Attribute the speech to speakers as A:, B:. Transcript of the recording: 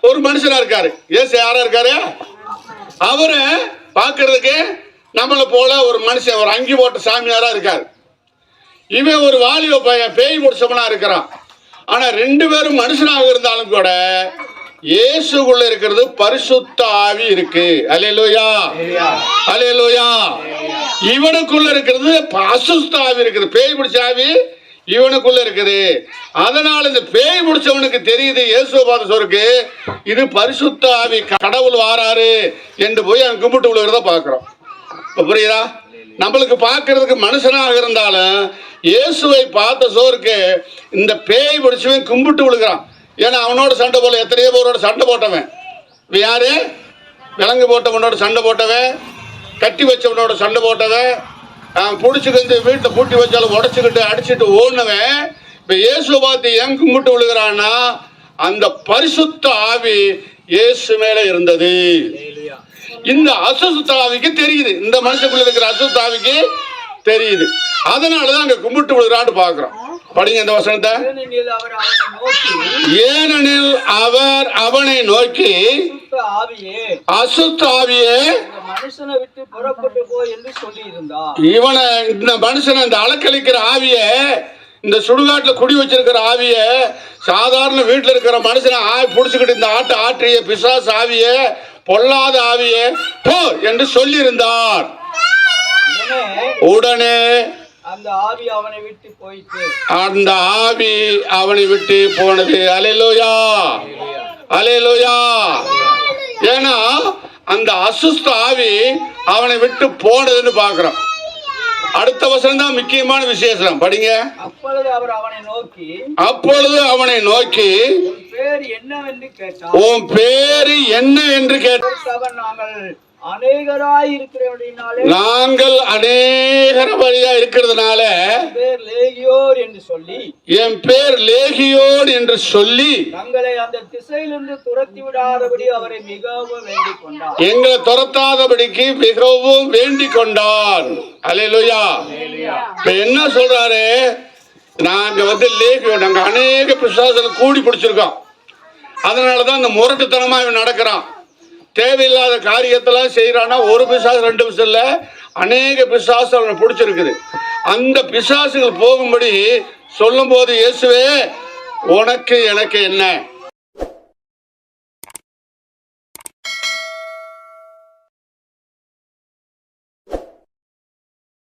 A: ஒரு மனுஷனா இருக்காரு. இயேசு யாரா இருக்காரு? அவரு பார்க்கறதுக்கு நம்மளை போல ஒரு மனுஷன், ஒரு அங்கி போட்ட சாமியாரா இருக்காரு. இவன் ஒரு வாலிப பையன், பேய் முடிச்சவனா இருக்கிறான். ஆனா ரெண்டு பேரும் மனுஷனாக இருந்தாலும் கூட இயேசுக்குள்ள இருக்கிறது பரிசுத்த ஆவி இருக்கு. அல்லேலூயா, அல்லேலூயா. இவனுக்குள்ள இருக்கிறது அசுத்த ஆவி இருக்குது. பேய் பிடிச்ச ஆவி இவனுக்குள்ள இருக்குது. அதனால இந்த பேய் பிடிச்சவனுக்கு தெரியுது இயேசுவை பார்த்த சொருக்கு இது பரிசுத்த ஆவி, கடவுள் வாராரு என்று போய் அவன் கும்பிட்டு விழுகிறத பார்க்கிறோம். இப்ப புரியுதா? நம்மளுக்கு பார்க்கறதுக்கு மனுஷனாக இருந்தாலும் இயேசுவை பார்த்த சோருக்கு இந்த பேய் பிடிச்சவன் கும்பிட்டு விழுகிறான். ஏன்னா அவனோட சண்டை போல எத்தனையோ பேரோட சண்டை போட்டவன். யாரு? விலங்கு போட்டவனோட சண்டை போட்டவன், கட்டி வச்சவனோட சண்டை போட்டவன், பிடிச்சிக்கிட்டு வீட்டில் பூட்டி வச்சாலும் உடச்சிக்கிட்டு அடிச்சுட்டு ஓடுனவன் இப்போ இயேசு பார்த்து ஏன் கும்பிட்டு விழுகிறான்னா அந்த பரிசுத்த ஆவி இயேசு மேல இருந்தது. இந்த அசுத்த ஆவிக்கு தெரியுது, இந்த மனுஷக்குள்ள இருக்கிற அசுத்த ஆவிக்கு தெரியுது. அதனாலதான் அங்க கும்பிட்டு விழுகிறான்னு பாக்குறோம். படிங்க இந்த வசனத்தை. ஏனெனில் அவர் அவனை நோக்கி அசுத்த ஆவியே
B: மனுஷனை விட்டு புறப்பட்டு போ என்று சொல்லி இருந்தார்.
A: இவனை, இந்த மனுஷனை, இந்த அலக்களிக்கிற ஆவிய, இந்த சுடுகாட்டுல குடி வச்சிருக்கிற ஆவிய, சாதாரண வீட்டுல இருக்கிற மனுஷனை புடிச்சுக்கிட்டு இந்த ஆட்டை ஆற்றிய பிசாசு ஆவிய, பொல்லாத ஆவிய போ என்று சொல்லி இருந்தார். உடனே
B: அந்த ஆவி அவனை விட்டு போயிட்டு,
A: அந்த ஆவி அவனை விட்டு போனது. அல்லேலூயா, அல்லேலூயா. ஏன்னா அந்த அசுத்த ஆவி அவனை விட்டு போனதுன்னு பாக்குறோம். அடுத்த வசனம் தான் முக்கியமான விசேஷம். படிங்க.
B: அப்பொழுது அவர் அவனை நோக்கி,
A: அப்பொழுது அவனை நோக்கி
B: உன் பேர் என்னவென்று கேட்டார்.
A: உன் பேரு என்ன என்று கேட்டார்.
B: அநேகராய் இருக்கிறபடினாலே,
A: நாங்கள் அநேகரபடியா இருக்கிறதுனால
B: பேர் லேகியோர் என்று சொல்லி,
A: என் பேர் லேகியோன் என்று சொல்லி
B: தங்களை அந்த திசையிலிருந்து துரத்தி விடாதபடி அவரை மிகவும் வேண்டிக் கொண்டார்.
A: எங்களை துரத்தாதபடிக்கு மிகவும் வேண்டிக் கொண்டான். அல்லேலூயா. இப்ப என்ன சொல்றாரு? நாங்க லேகியோன், நாங்க அநேக பிசாசுகளை கூடி பிடிச்சிருக்கோம். அதனாலதான் இந்த முரட்டுத்தனமா இவன் நடக்கிறான். தேவையில்லாத காரியத்தெல்லாம் செய்யறானா ஒரு பிசாசு ரெண்டு பிசாசு இல்ல, அநேக பிசாசு அவனை பிடிச்சிருக்குது. அந்த பிசாசுகள் போகும்படி சொல்லும் போது இயேசுவே உனக்கு எனக்கு என்ன